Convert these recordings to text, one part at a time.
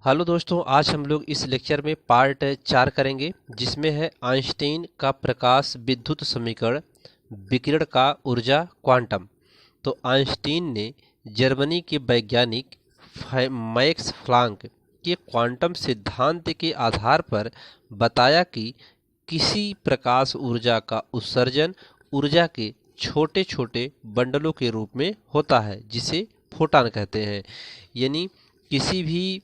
Hello दोस्तों, आज हम लोग इस लेक्चर में पार्ट 4 करेंगे, जिसमें है आइंस्टीन का प्रकाश विद्युत समीकरण, विकिरण का ऊर्जा, क्वांटम। तो आइंस्टीन ने जर्मनी के वैज्ञानिक मैक्स प्लांक के क्वांटम सिद्धांत के आधार पर बताया कि किसी प्रकाश ऊर्जा का उत्सर्जन ऊर्जा के छोटे छोटे बंडलों के रूप में होता है, जिसे फोटॉन कहते हैं। यानी किसी भी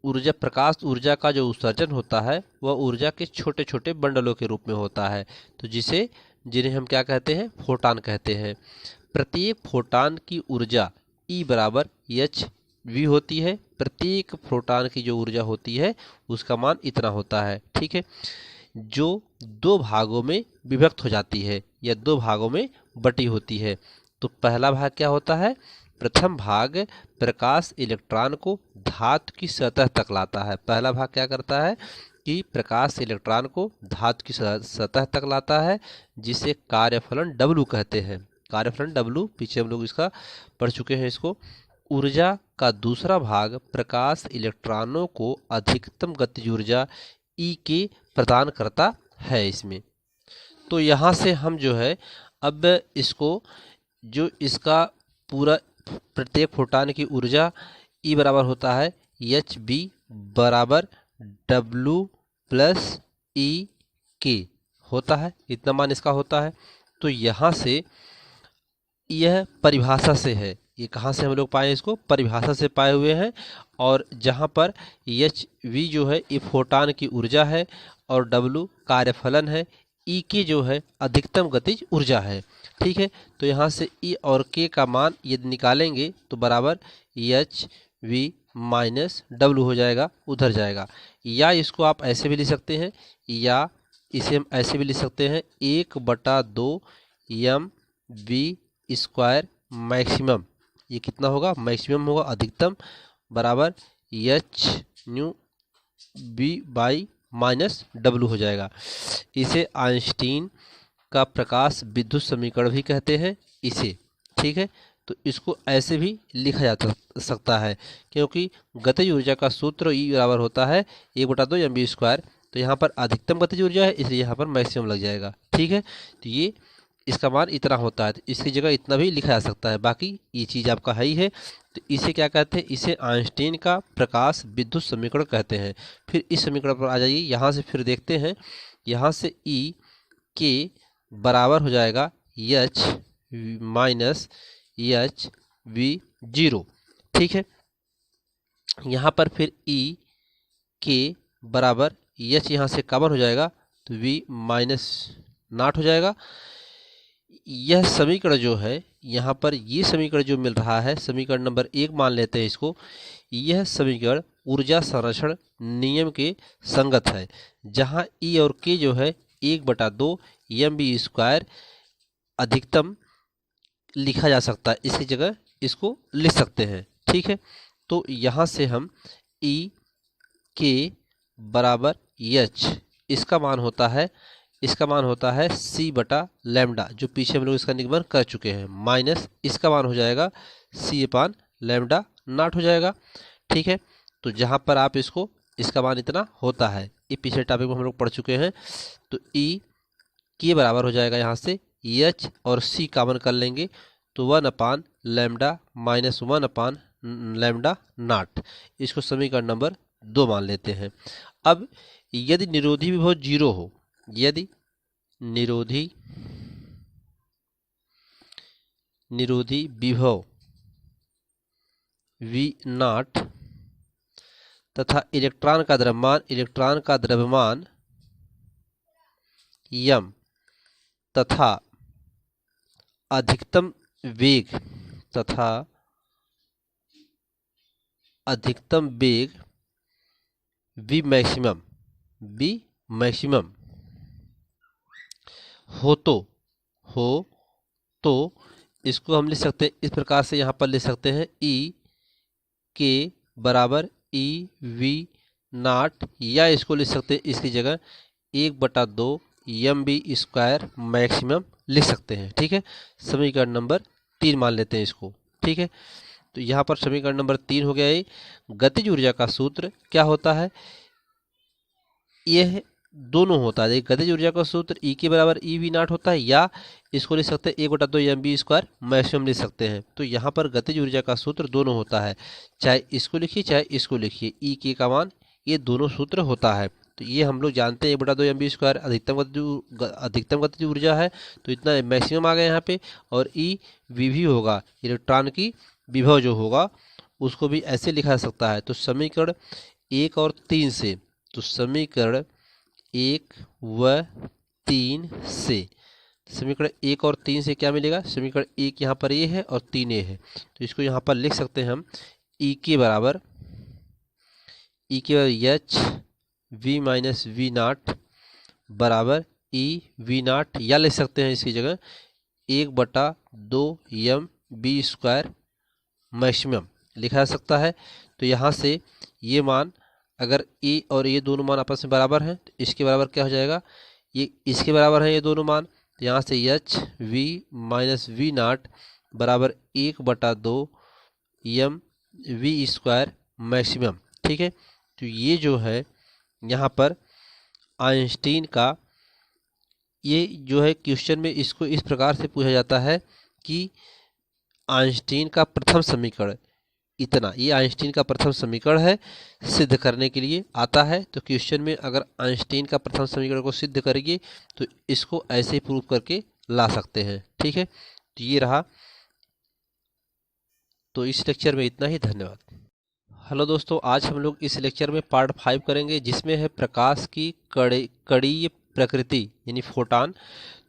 प्रकाश ऊर्जा का जो उत्सर्जन होता है वह ऊर्जा के छोटे छोटे बंडलों के रूप में होता है, तो जिन्हें हम क्या कहते हैं, फोटॉन कहते हैं। प्रत्येक फोटॉन की ऊर्जा E बराबर एच वी होती है। प्रत्येक फोटॉन की जो ऊर्जा होती है उसका मान इतना होता है, ठीक है, जो दो भागों में विभक्त हो जाती है या दो भागों में बटी होती है। तो पहला भाग क्या होता है, प्रथम भाग प्रकाश इलेक्ट्रॉन को धातु की सतह तक लाता है। पहला भाग क्या करता है कि प्रकाश इलेक्ट्रॉन को धातु की सतह तक लाता है, जिसे कार्यफलन W कहते हैं। कार्यफलन W पीछे हम लोग इसका पढ़ चुके हैं इसको। ऊर्जा का दूसरा भाग प्रकाश इलेक्ट्रॉनों को अधिकतम गतिज ऊर्जा E के प्रदान करता है इसमें। तो यहाँ से हम जो है अब इसको जो इसका पूरा प्रत्येक फोटॉन की ऊर्जा E बराबर होता है एच बी बराबर W प्लस E के होता है, इतना मान इसका होता है। तो यहाँ से यह परिभाषा से है, ये कहाँ से हम लोग पाए, इसको परिभाषा से पाए हुए हैं। और जहाँ पर एच वी जो है ये फोटॉन की ऊर्जा है और W कार्यफलन है, E की जो है अधिकतम गतिज ऊर्जा है, ठीक है। तो यहाँ से E और K का मान यदि निकालेंगे तो बराबर एच वी माइनस W हो जाएगा, उधर जाएगा। या इसको आप ऐसे भी लिख सकते हैं, या इसे हम ऐसे भी लिख सकते हैं 1/2 एम वी स्क्वायर मैक्सिमम। ये कितना होगा, मैक्सिमम होगा, अधिकतम, बराबर एच न्यू बी बाई माइनस W हो जाएगा। इसे आइंस्टीन का प्रकाश विद्युत समीकरण भी कहते हैं इसे, ठीक है। तो इसको ऐसे भी लिखा जा सकता है, क्योंकि गतिज ऊर्जा का सूत्र E बराबर होता है 1/2 एम वी स्क्वायर। तो यहाँ पर अधिकतम गतिज ऊर्जा है, इसलिए यहाँ पर मैक्सिमम लग जाएगा, ठीक है। तो ये इसका मान इतना होता है, तो इसकी जगह इतना भी लिखा जा सकता है, बाकी ये चीज़ आपका है ही है। तो इसे क्या कहते हैं, इसे आइंस्टीन का प्रकाश विद्युत समीकरण कहते हैं। फिर इस समीकरण पर आ जाइए, यहाँ से फिर देखते हैं, यहाँ से E के बराबर हो जाएगा एच माइनस एच वी 0, ठीक है। यहाँ पर फिर E के बराबर एच यहाँ से कॉमन हो जाएगा, तो V माइनस नॉट हो जाएगा। यह समीकरण जो है, यहाँ पर ये समीकरण जो मिल रहा है, समीकरण नंबर 1 मान लेते हैं इसको। यह समीकरण ऊर्जा संरक्षण नियम के संगत है, जहाँ E और K जो है 1/2 एम वी स्क्वायर अधिकतम लिखा जा सकता है, इसकी जगह इसको लिख सकते हैं, ठीक है। तो यहाँ से हम E के बराबर एच, इसका मान होता है C/λ, जो पीछे हम लोग इसका निगमन कर चुके हैं, माइनस इसका मान हो जाएगा C/λ नॉट हो जाएगा, ठीक है। तो जहाँ पर आप इसका मान इतना होता है, ये पिछले टॉपिक में हम लोग पढ़ चुके हैं। तो E के बराबर हो जाएगा, यहाँ से एच और C कॉमन कर लेंगे, तो 1/λ माइनस 1/λ नॉट। इसको समीकरण नंबर 2 मान लेते हैं। अब यदि निरोधी विभव 0 हो, यदि निरोधी विभव V0 तथा इलेक्ट्रॉन का द्रव्यमान m तथा अधिकतम वेग V मैक्सिमम हो तो इसको हम लिख सकते हैं इस प्रकार से, यहाँ पर लिख सकते हैं E के बराबर EV0, या इसको लिख सकते हैं इसकी जगह 1/2 एम वी स्क्वायर मैक्सिमम लिख सकते हैं, ठीक है। समीकरण नंबर 3 मान लेते हैं इसको, ठीक है। तो यहाँ पर समीकरण नंबर 3 हो गया। ये गतिज ऊर्जा का सूत्र क्या होता है, यह दोनों होता है। गतिज ऊर्जा का सूत्र ई के बराबर ई वी नॉट होता है, या इसको लिख सकते हैं 1/2 एम बी स्क्वायर मैक्सिमम लिख सकते हैं। तो यहाँ पर गतिज ऊर्जा का सूत्र दोनों होता है, चाहे इसको लिखिए चाहे इसको लिखिए, ई के का मान ये दोनों सूत्र होता है। तो ये हम लोग जानते हैं 1/2 एम बी स्क्वायर अधिकतम गतिज ऊर्जा है, तो इतना मैक्सिमम आ गया यहाँ पे। और ई वी भी होगा, इलेक्ट्रॉन की विभव जो होगा उसको भी ऐसे लिखा जा सकता है। तो समीकरण 1 और 3 से, तो समीकरण 1 व 3 से, समीकरण 1 और 3 से क्या मिलेगा, समीकरण 1 यहाँ पर ये है और 3 ये है, तो इसको यहाँ पर लिख सकते हैं हम ई के बराबर H V minus V naught बराबर ई वी नॉट, या लिख सकते हैं इसकी जगह 1/2 एम बी स्क्वायर मैक्सिमम लिखा जा सकता है। तो यहाँ से ये मान, अगर ए और ये दोनों मान आपस में बराबर हैं तो इसके बराबर क्या हो जाएगा, ये इसके बराबर है ये दोनों मान, तो यहाँ से H V minus V naught बराबर 1/2 एम वी स्क्वायर मैक्सिमम। ठीक है, तो ये जो है यहाँ पर आइंस्टीन का, ये जो है क्वेश्चन में इसको इस प्रकार से पूछा जाता है कि आइंस्टीन का प्रथम समीकरण इतना, ये आइंस्टीन का प्रथम समीकरण है, सिद्ध करने के लिए आता है। तो क्वेश्चन में अगर आइंस्टीन का प्रथम समीकरण को सिद्ध करेंगे तो इसको ऐसे ही प्रूव करके ला सकते हैं। ठीक है, तो ये रहा। तो इस लेक्चर में इतना ही, धन्यवाद। हेलो दोस्तों, आज हम लोग इस लेक्चर में पार्ट 5 करेंगे, जिसमें है प्रकाश की कणीय प्रकृति यानी फोटॉन।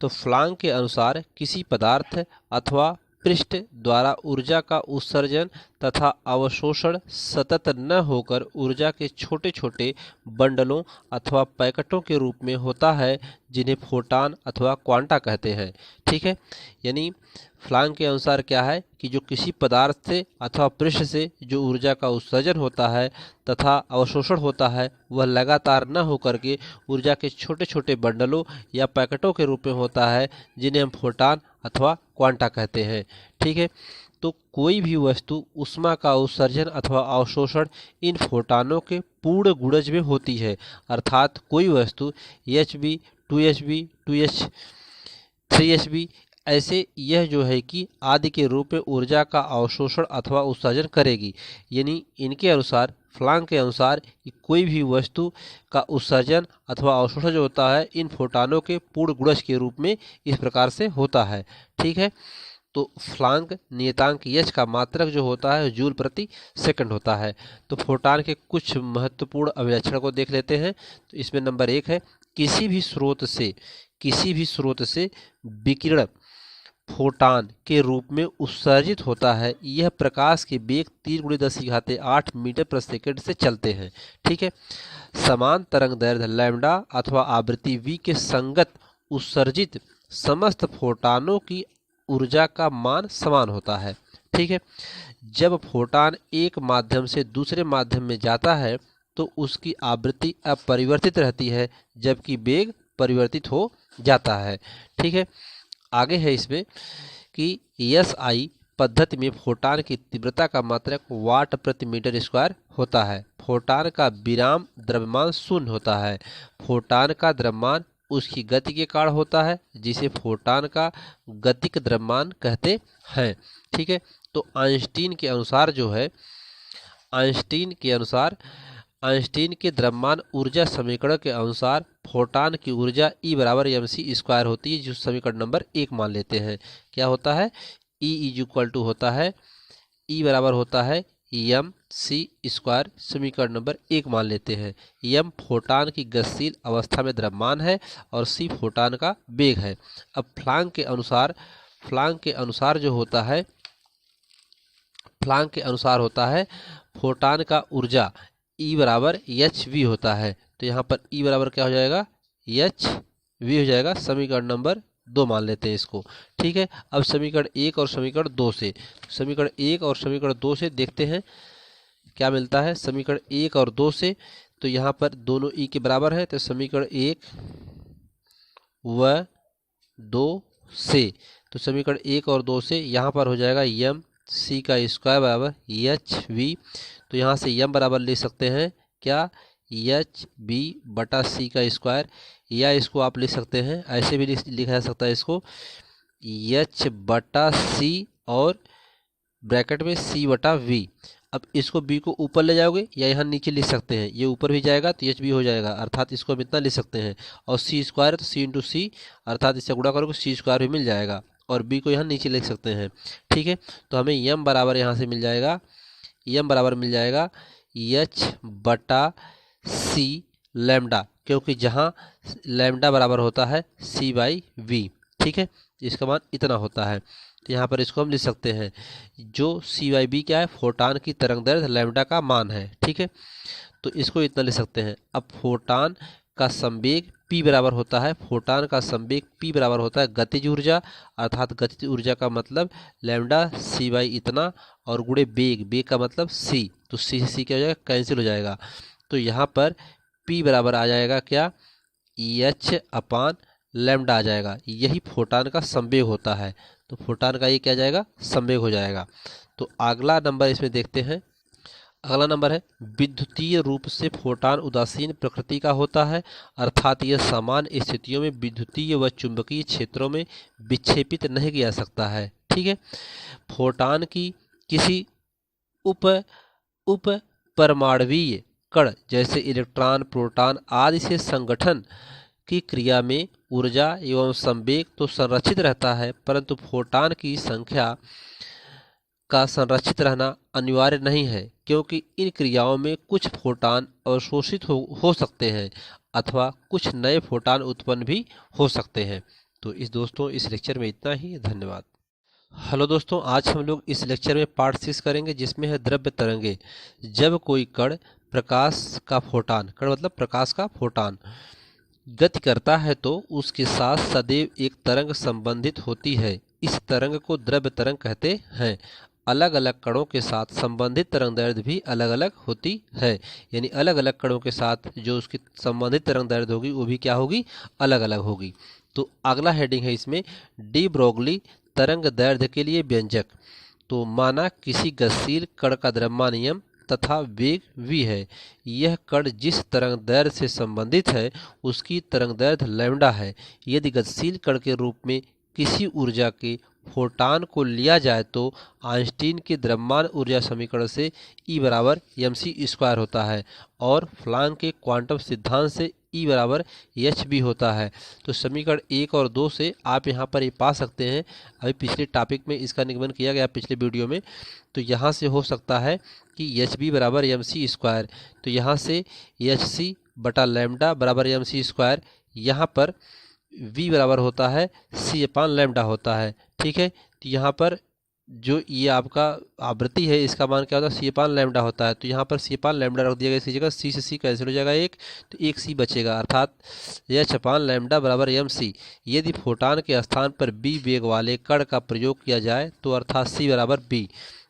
तो प्लैंक के अनुसार किसी पदार्थ अथवा पृष्ठ द्वारा ऊर्जा का उत्सर्जन तथा अवशोषण सतत न होकर ऊर्जा के छोटे छोटे बंडलों अथवा पैकेटों के रूप में होता है, जिन्हें फोटॉन अथवा क्वांटा कहते हैं। ठीक है, यानी प्लैंक के अनुसार क्या है कि जो किसी पदार्थ से अथवा पृष्ठ से जो ऊर्जा का उत्सर्जन होता है तथा अवशोषण होता है, वह लगातार न होकर के ऊर्जा के छोटे छोटे बंडलों या पैकेटों के रूप में होता है, जिन्हें हम फोटॉन अथवा क्वांटा कहते हैं। ठीक है, तो कोई भी वस्तु ऊष्मा का उत्सर्जन अथवा अवशोषण इन फोटॉनों के पूर्ण गुणज में होती है, अर्थात कोई वस्तु Hb 2Hb 2H 3Hb ऐसे यह जो है कि आदि के रूप में ऊर्जा का अवशोषण अथवा उत्सर्जन करेगी। यानी इनके अनुसार, प्लैंक के अनुसार, कि कोई भी वस्तु का उत्सर्जन अथवा अवशोषण जो होता है इन फोटॉनों के पूर्ण गुणज के रूप में इस प्रकार से होता है। ठीक है, तो प्लैंक नियतांक H का मात्रक जो होता है जूल प्रति सेकंड होता है। तो फोटॉन के कुछ महत्वपूर्ण अभिलक्षण को देख लेते हैं। तो इसमें नंबर 1 है, किसी भी स्रोत से विकिरण फोटॉन के रूप में उत्सर्जित होता है। यह प्रकाश के वेग 3×10⁸ मीटर प्रति सेकंड से चलते हैं। ठीक है, समान तरंग दैर्ध्य लैम्डा अथवा आवृत्ति v के संगत उत्सर्जित समस्त फोटॉनों की ऊर्जा का मान समान होता है। ठीक है, जब फोटॉन एक माध्यम से दूसरे माध्यम में जाता है तो उसकी आवृत्ति अपरिवर्तित रहती है, जबकि वेग परिवर्तित हो जाता है। ठीक है, आगे है इसमें कि SI पद्धति में फोटॉन की तीव्रता का मात्रक वाट प्रति मीटर स्क्वायर होता है। फोटॉन का विराम द्रव्यमान शून्य होता है। फोटॉन का द्रव्यमान उसकी गति के कारण होता है, जिसे फोटॉन का गतिक द्रव्यमान कहते हैं। ठीक है, तो आइंस्टीन के अनुसार जो है, आइंस्टीन के द्रव्यमान ऊर्जा समीकरण के अनुसार फोटॉन की ऊर्जा E बराबर mc स्क्वायर होती है, जो समीकरण नंबर 1 मान लेते हैं। क्या होता है, E इज इक्वल टू होता है, E बराबर होता है mc स्क्वायर, समीकरण नंबर 1 मान लेते हैं। m फोटॉन की गतिशील अवस्था में द्रव्यमान है और c फोटॉन का वेग है। अब प्लैंक के अनुसार जो होता है, प्लैंक के अनुसार होता है फोटॉन का ऊर्जा E बराबर hv होता है। तो यहाँ पर E बराबर क्या हो जाएगा, hv हो जाएगा, समीकरण नंबर 2 मान लेते हैं इसको। ठीक है, अब समीकरण 1 और समीकरण 2 से, समीकरण 1 और समीकरण 2 से देखते हैं क्या मिलता है। समीकरण 1 और 2 से, तो यहाँ पर दोनों E के बराबर है, तो समीकरण 1 व 2 से, तो समीकरण 1 और 2 से यहाँ पर हो जाएगा m सी का स्क्वायर बराबर एच वी। तो यहाँ से यम बराबर ले सकते हैं क्या, एच बी बटा सी का स्क्वायर, या इसको आप लिख सकते हैं ऐसे भी लिखा जा सकता है इसको, एच बटा सी और ब्रैकेट में सी बटा वी। अब इसको बी को ऊपर ले जाओगे या यहाँ नीचे लिख सकते हैं, ये ऊपर भी जाएगा तो एच बी हो जाएगा, अर्थात इसको हम इतना लिख सकते हैं। और सी स्क्वायर है तो सी इंटू सी, अर्थात इससे गुणा करोगे सी स्क्वायर भी मिल जाएगा, और बी को यहाँ नीचे लिख सकते हैं। ठीक है, तो हमें यम बराबर यहाँ से मिल जाएगा, यम बराबर मिल जाएगा एच बटा सी लैम्डा, क्योंकि जहाँ लैम्डा बराबर होता है सी बाई वी। ठीक है, इसका मान इतना होता है। तो यहाँ पर इसको हम लिख सकते हैं, जो सी बाई बी क्या है, फोटान की तरंग दैर्ध्य लैम्डा का मान है। ठीक है, तो इसको इतना लिख सकते हैं। अब फोटान का संवेग p बराबर होता है, फोटान का संवेग p बराबर होता है गतिज ऊर्जा, अर्थात गतिज ऊर्जा का मतलब लैम्डा सी बाई इतना और गुणे बेग, बेग का मतलब c, तो c से c क्या हो जाएगा, कैंसिल हो जाएगा। तो यहाँ पर p बराबर आ जाएगा क्या, एच अपान लैम्डा आ जाएगा, यही फोटान का संवेग होता है। तो फोटान का ये क्या जाएगा, संवेग हो जाएगा। तो अगला नंबर इसमें देखते हैं, अगला नंबर है विद्युतीय रूप से फोटान उदासीन प्रकृति का होता है, अर्थात यह सामान्य स्थितियों में विद्युतीय व चुंबकीय क्षेत्रों में विक्षेपित नहीं किया जा सकता है। ठीक है, फोटान की किसी उप परमाणुवीय कण जैसे इलेक्ट्रॉन, प्रोटॉन आदि से संगठन की क्रिया में ऊर्जा एवं संवेग तो संरक्षित रहता है, परंतु फोटान की संख्या का संरक्षित रहना अनिवार्य नहीं है, क्योंकि इन क्रियाओं में कुछ फोटान अवशोषित हो सकते हैं अथवा कुछ नए फोटान उत्पन्न भी हो सकते हैं। तो दोस्तों इस लेक्चर में इतना ही, धन्यवाद। हेलो दोस्तों, आज हम लोग इस लेक्चर में पार्ट 6 करेंगे, जिसमें है द्रव्य तरंगे। जब कोई कण प्रकाश का फोटान, कण मतलब प्रकाश का फोटान गति करता है तो उसके साथ सदैव एक तरंग संबंधित होती है। इस तरंग को द्रव्य तरंग कहते हैं। अलग अलग कणों के साथ संबंधित तरंग दैर्ध्य भी अलग अलग होती है, यानी अलग अलग कणों के साथ जो उसकी संबंधित तरंग दैर्ध्य होगी वो भी क्या होगी, अलग अलग होगी। तो अगला हेडिंग है इसमें डी ब्रोगली तरंग दैर्ध्य के लिए व्यंजक। तो माना किसी गतिशील कण का द्रव्यमान नियम तथा वेग v है, यह कण जिस तरंग दैर्ध्य से संबंधित है उसकी तरंग दैर्ध्य लैम्डा है। यदि गतिशील कण के रूप में किसी ऊर्जा के फोटान को लिया जाए तो आइंस्टीन के द्रव्यमान ऊर्जा समीकरण से E बराबर mc स्क्वायर होता है, और प्लैंक के क्वांटम सिद्धांत से E बराबर hb होता है। तो समीकरण 1 और 2 से आप यहाँ पर ये पा सकते हैं, अभी पिछले टॉपिक में इसका निगमन किया गया पिछले वीडियो में। तो यहाँ से हो सकता है कि hb बराबर mc स्क्वायर, तो यहाँ से hc बटा लैम्डा बराबर mc स्क्वायर, यहाँ पर v बराबर होता है c अपान लैम्डा होता है। ठीक है, तो यहाँ पर जो ये आपका आवृत्ति है इसका मान क्या होता है, सी अपान लैम्डा होता है। तो यहाँ पर सी अपान लैम्डा रख दिया गया इसी जगह, सी से सी कैंसिल हो जाएगा एक, तो एक सी बचेगा, अर्थात एच अपान लैम्डा बराबर एम सी। यदि फोटान के स्थान पर बी वेग वाले कण का प्रयोग किया जाए तो अर्थात सी बराबर बी,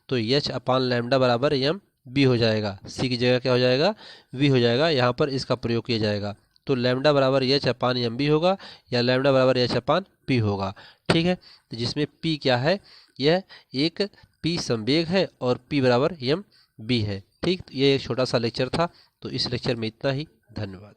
तो एच अपान लैम्डा बराबर एम बी हो जाएगा, सी की जगह क्या हो जाएगा, वी हो जाएगा, यहाँ पर इसका प्रयोग किया जाएगा। तो लैम्डा बराबर एच अपान एम बी होगा या लैम्डा बराबर एच अपान पी होगा। ठीक है, तो जिसमें पी क्या है, यह एक पी संवेग है और पी बराबर एम बी है। ठीक, तो ये एक छोटा सा लेक्चर था। तो इस लेक्चर में इतना ही, धन्यवाद।